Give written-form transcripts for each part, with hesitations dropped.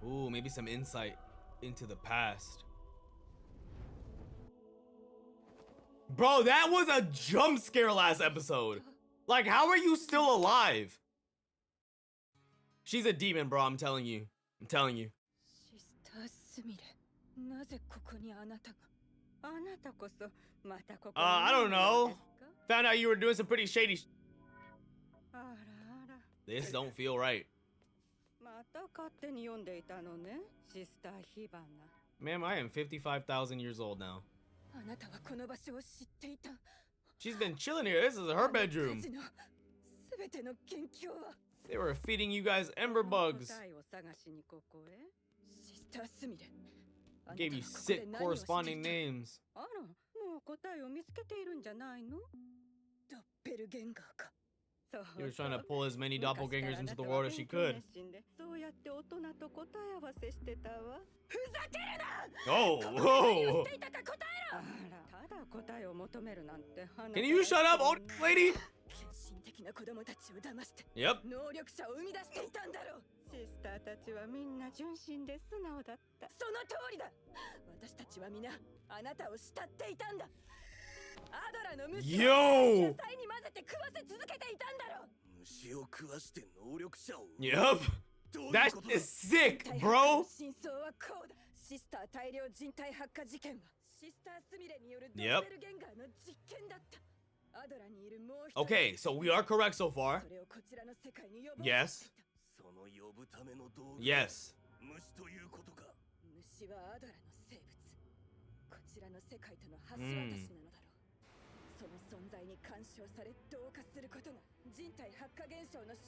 Ooh, maybe some insight into the past. Bro, that was a jump scare last episode. Like, how are you still alive? She's a demon, bro. I'm telling you. I'm telling you. I don't know. Found out you were doing some pretty shady. This don't feel right. Ma'am, I am 55,000 years old now. She's been chilling here. This is her bedroom. They were feeding you guys ember bugs. Gave you sick corresponding names. He was trying to pull as many doppelgangers into the world as she could. Oh, whoa. Can you shut up, old lady? Yep. Yo! Yep. That is sick, bro. Yep. Okay, so we are correct so far. Yes. Yes.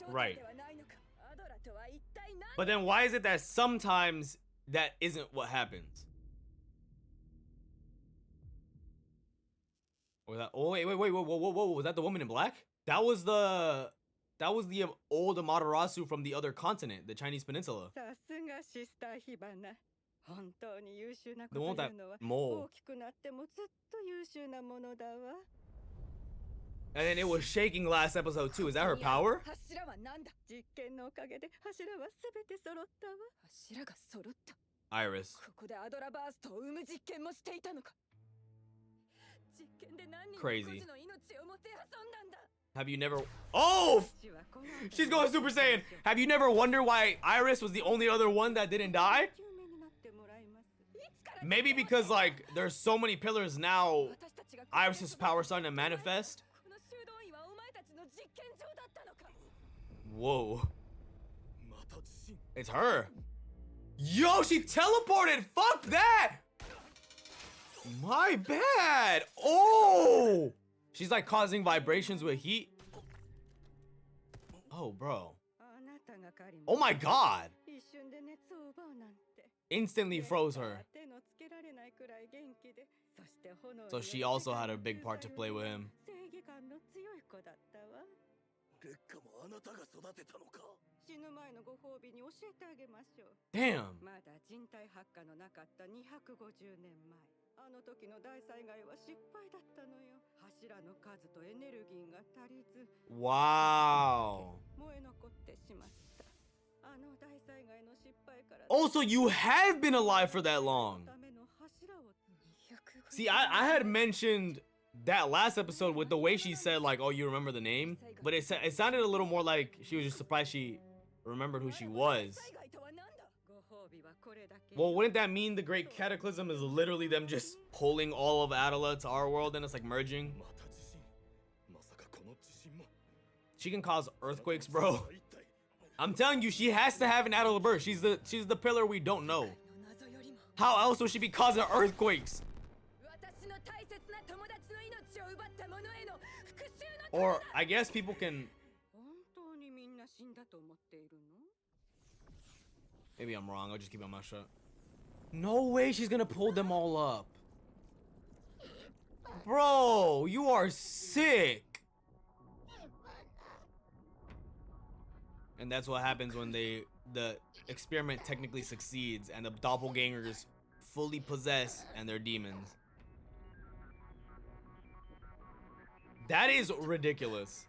Right. But then why is it that sometimes that isn't what happens? Or that? Oh wait, whoa! Was that the woman in black? That was the old Amaterasu from the other continent, the Chinese peninsula. The one with that mole. And then it was shaking last episode too. Is that her power? Iris. Crazy. Have you never... Oh! She's going Super Saiyan. Have you never wondered why Iris was the only other one that didn't die? Maybe because, like, there's so many pillars now, Iris's power starting to manifest. Whoa. It's her. Yo, she teleported! Fuck that! My bad! Oh! She's like causing vibrations with heat. Oh, bro. Oh my god! Instantly froze her. So she also had a big part to play with him. Damn. Wow. Also, you have been alive for that long. See, I had mentioned that last episode with the way she said, like, oh, you remember the name? But it sounded a little more like she was just surprised she remembered who she was. Well, wouldn't that mean the Great Cataclysm is literally them just pulling all of Adela to our world and it's like merging? She can cause earthquakes, bro. I'm telling you, she has to have an Adela burst. She's the pillar we don't know. How else would she be causing earthquakes? Or I guess people can... Maybe I'm wrong. I'll just keep my mouth shut. No way she's gonna pull them all up. Bro, you are sick. And that's what happens when the experiment technically succeeds and the doppelgangers fully possess and they're demons. That is ridiculous.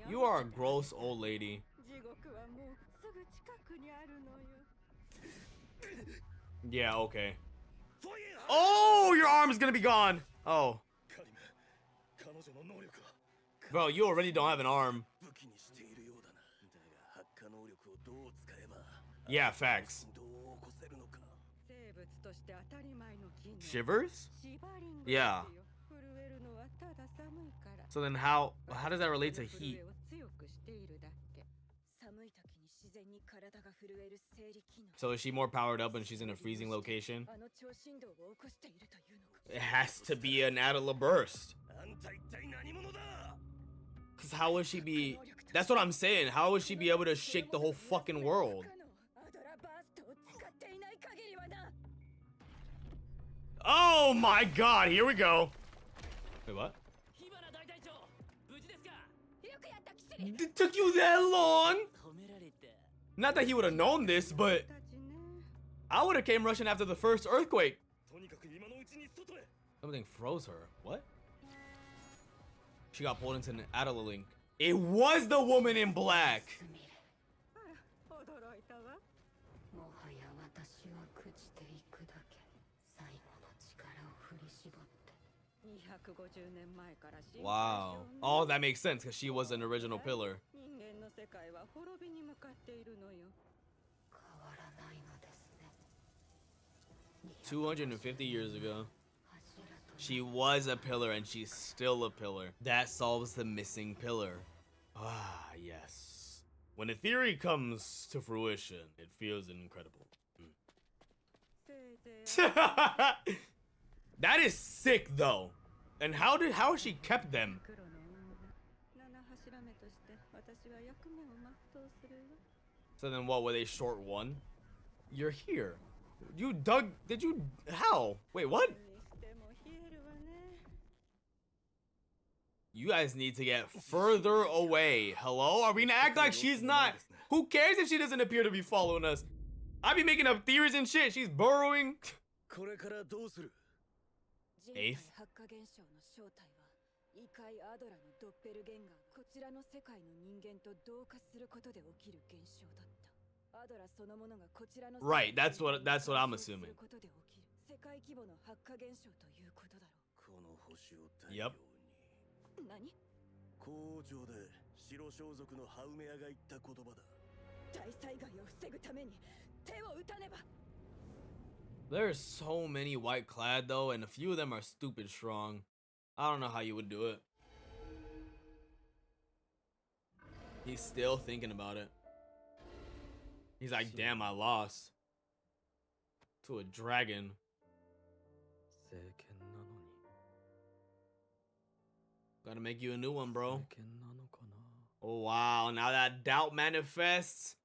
You are a gross old lady. Yeah, okay. Oh, your arm is gonna be gone. Oh. Bro, you already don't have an arm. Yeah, facts. Shivers? Yeah. So then how does that relate to heat? So is she more powered up when she's in a freezing location? It has to be an Atala burst. Cause how would she be? That's what I'm saying. How would she be able to shake the whole fucking world? Oh my god, here we go. Wait, what? It took you that long? Not that he would have known this, but I would have came rushing after the first earthquake. Something froze her. What? She got pulled into an Atala link. It was the woman in black. Wow. Oh, that makes sense because she was an original pillar. 250 years ago. She was a pillar and she's still a pillar. That solves the missing pillar. Ah, yes. When a theory comes to fruition, it feels incredible. That is sick though. And how has she kept them? So then what, were they short one? You're here. You dug, how? Wait, what? You guys need to get further away. Hello? Are we gonna act like she's not? Who cares if she doesn't appear to be following us? I be making up theories and shit. She's burrowing. Eighth? Right, that's what I'm assuming. Yep. There's so many white clad though, and a few of them are stupid strong. I don't know how you would do it. He's still thinking about it. He's like, damn, I lost to a dragon. Gotta make you a new one, bro. Oh, wow. Now that doubt manifests,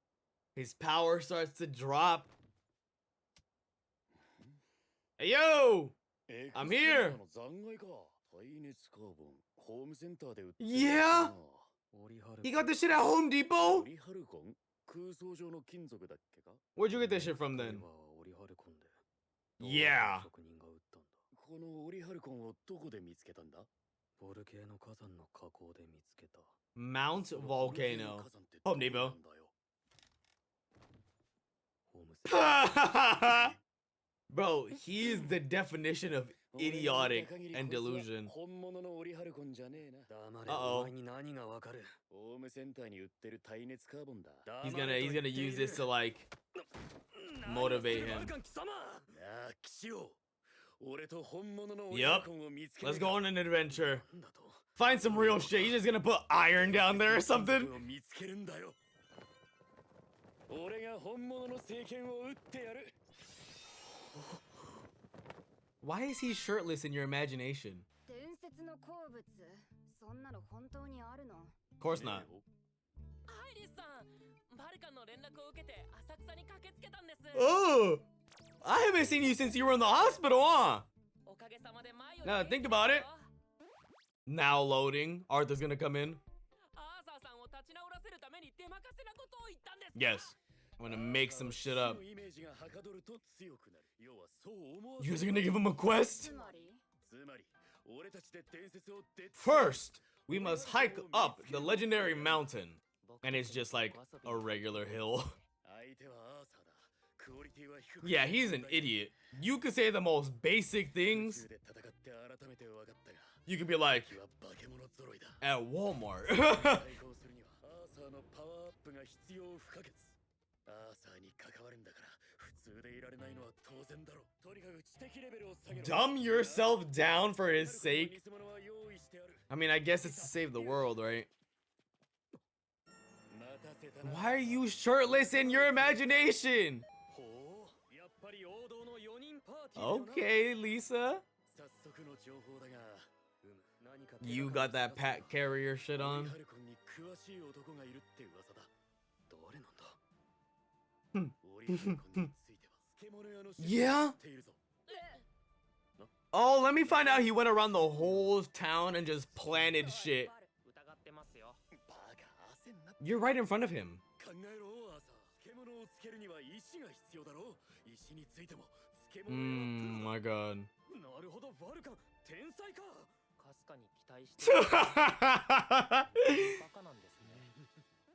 his power starts to drop. Hey, yo! I'm here! Yeah? He got this shit at Home Depot? Where'd you get this shit from then? Yeah. Mount Volcano. Home Depot. Bro, he is the definition of idiotic and delusion. Uh-oh. He's gonna use this to like motivate him. Yup. Let's go on an adventure. Find some real shit. He's just gonna put iron down there or something. Why is he shirtless in your imagination? Of course not. Oh! I haven't seen you since you were in the hospital, huh? Now think about it. Now loading. Arthur's gonna come in. Yes. I'm gonna make some shit up. You guys are gonna give him a quest? First, we must hike up the legendary mountain. And it's just like a regular hill. Yeah, he's an idiot. You could say the most basic things. You could be like, at Walmart. Dumb yourself down for his sake. I mean, I guess it's to save the world, right? Why are you shirtless in your imagination? Okay, Lisa. You got that Pat Carrier shit on? Yeah? Oh, let me find out he went around the whole town and just planted shit. You're right in front of him. My god.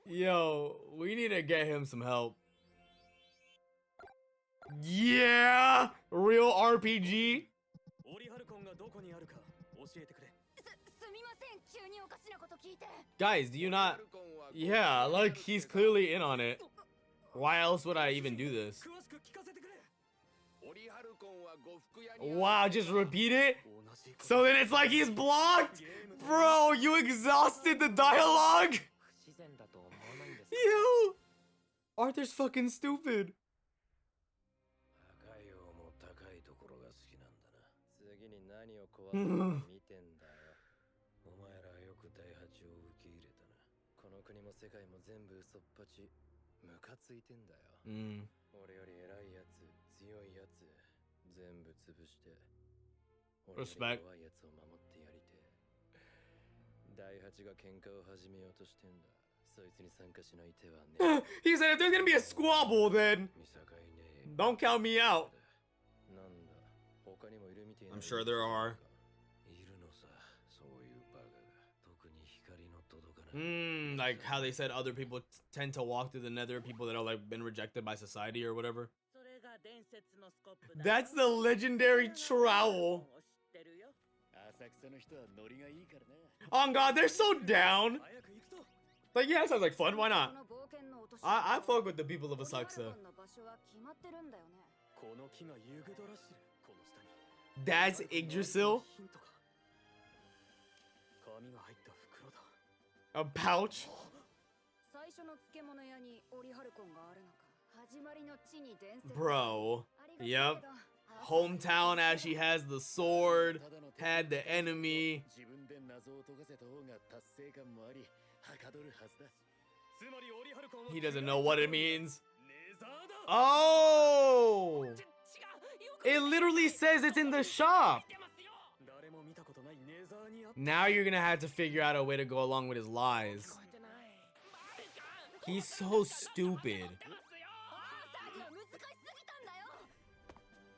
Yo, we need to get him some help. Yeah! Real RPG? Guys, do you not... Yeah, like, he's clearly in on it. Why else would I even do this? Wow, just repeat it? So then it's like he's blocked? Bro, you exhausted the dialogue? Yo! Arthur's fucking stupid. Respect. He said if there's gonna be a squabble, then don't count me out. I'm sure there are. Like how they said other people tend to walk through the nether, people that are like been rejected by society or whatever. That's the legendary trowel. Oh god, they're so down. Like, yeah, it sounds like fun, why not? I fuck with the people of Asakusa. That's Yggdrasil? A pouch? Bro. Yep. Hometown as she has the sword, had the enemy. He doesn't know what it means. Oh! It literally says it's in the shop. Now you're gonna have to figure out a way to go along with his lies. He's so stupid.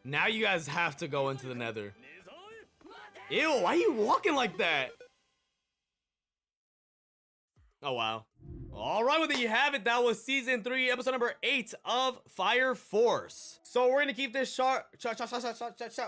Now you guys have to go into the nether. Ew, why are you walking like that? Oh, wow. All right, well, there you have it. That was season 3, episode number 8 of Fire Force. So we're gonna keep this short. We're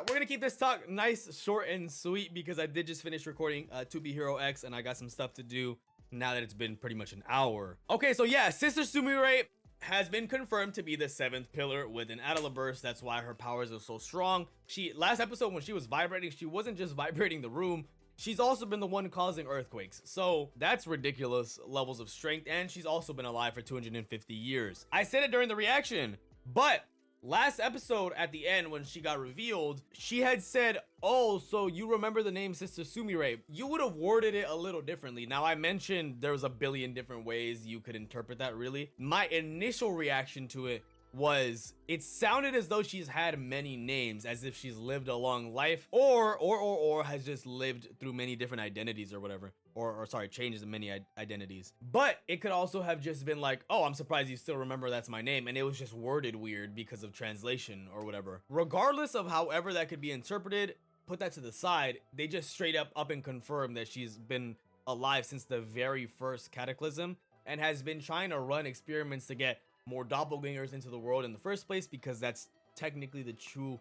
gonna keep this talk nice, short, and sweet because I did just finish recording 2B Hero X, and I got some stuff to do now that it's been pretty much an hour. Okay, so yeah, Sister Sumire has been confirmed to be the 7th pillar with an Atala burst. That's why her powers are so strong. Last episode when she was vibrating, she wasn't just vibrating the room. She's also been the one causing earthquakes. So that's ridiculous levels of strength. And she's also been alive for 250 years. I said it during the reaction, but last episode at the end when she got revealed, she had said, oh, so you remember the name Sister Sumire. You would have worded it a little differently. Now I mentioned there was a billion different ways you could interpret that really. My initial reaction to it was it sounded as though she's had many names, as if she's lived a long life or has just lived through many different identities or whatever, or sorry, changes in many identities. But it could also have just been like, oh, I'm surprised you still remember that's my name, and it was just worded weird because of translation or whatever. Regardless of however that could be interpreted, put that to the side. They just straight up and confirm that she's been alive since the very first cataclysm. and has been trying to run experiments to get more doppelgangers into the world in the first place, because that's technically the true,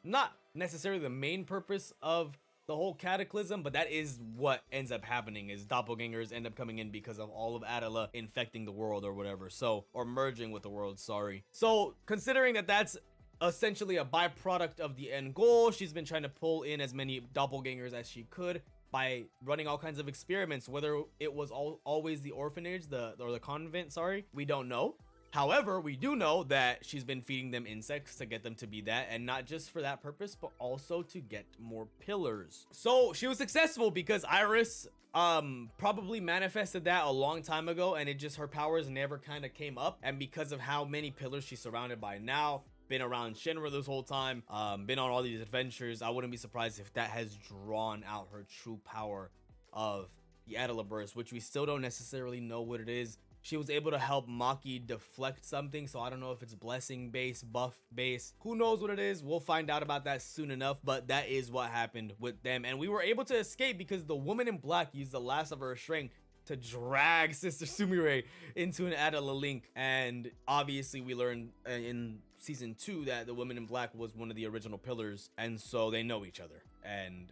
not necessarily the main purpose of the whole cataclysm, but that is what ends up happening, is doppelgangers end up coming in because of all of Attila infecting the world or whatever, so, or merging with the world, sorry. So considering that that's essentially a byproduct of the end goal, she's been trying to pull in as many doppelgangers as she could by running all kinds of experiments. Whether it was always the orphanage, or the convent, sorry, we don't know. However, we do know that she's been feeding them insects to get them to be that, and not just for that purpose, but also to get more pillars. So she was successful because Iris probably manifested that a long time ago, and it just, her powers never kind of came up. And because of how many pillars she's surrounded by now, been around Shinra this whole time, been on all these adventures, I wouldn't be surprised if that has drawn out her true power of the Attila burst, which we still don't necessarily know what it is. She was able to help Maki deflect something, so I don't know if it's blessing base, buff base, who knows what it is. We'll find out about that soon enough, but that is what happened with them, and we were able to escape because the woman in black used the last of her strength to drag Sister Sumire into an Attila link. And obviously we learned in season 2 that the woman in black was one of the original pillars, and so they know each other, and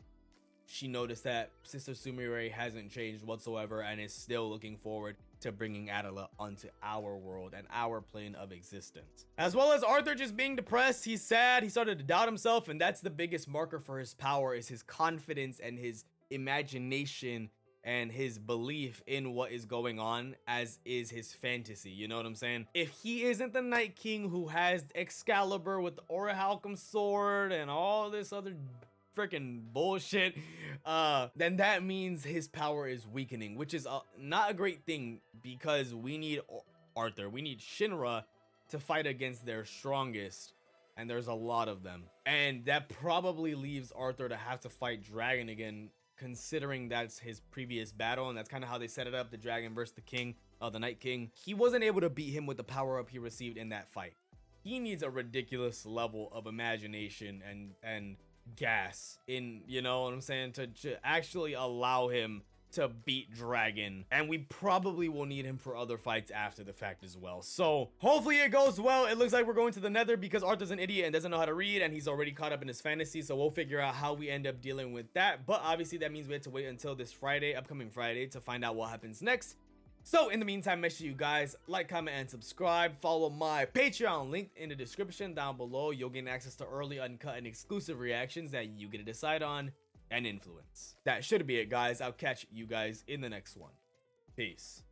she noticed that Sister Sumire hasn't changed whatsoever and is still looking forward to bringing Attila onto our world and our plane of existence. As well as Arthur just being depressed, he's sad, he started to doubt himself, and that's the biggest marker for his power, is his confidence and his imagination and his belief in what is going on, as is his fantasy, you know what I'm saying? If he isn't the Night King who has Excalibur with the Orichalcum sword and all this other freaking bullshit, then that means his power is weakening, which is not a great thing, because we need Arthur, we need Shinra to fight against their strongest, and there's a lot of them, and that probably leaves Arthur to have to fight Dragon again, considering that's his previous battle, and that's kind of how they set it up, the Dragon versus the King, the Night King. He wasn't able to beat him with the power up he received in that fight. He needs a ridiculous level of imagination and gas in, you know what I'm saying, to actually allow him to beat Dragon, and we probably will need him for other fights after the fact as well. So hopefully it goes well. It looks like we're going to the Nether because Arthur's an idiot and doesn't know how to read, and he's already caught up in his fantasy, so we'll figure out how we end up dealing with that. But obviously that means we have to wait until this Friday, upcoming Friday, to find out what happens next. So in the meantime, make sure you guys like, comment, and subscribe. Follow my Patreon, linked in the description down below. You'll gain access to early, uncut, and exclusive reactions that you get to decide on and influence. That should be it, guys. I'll catch you guys in the next one. Peace.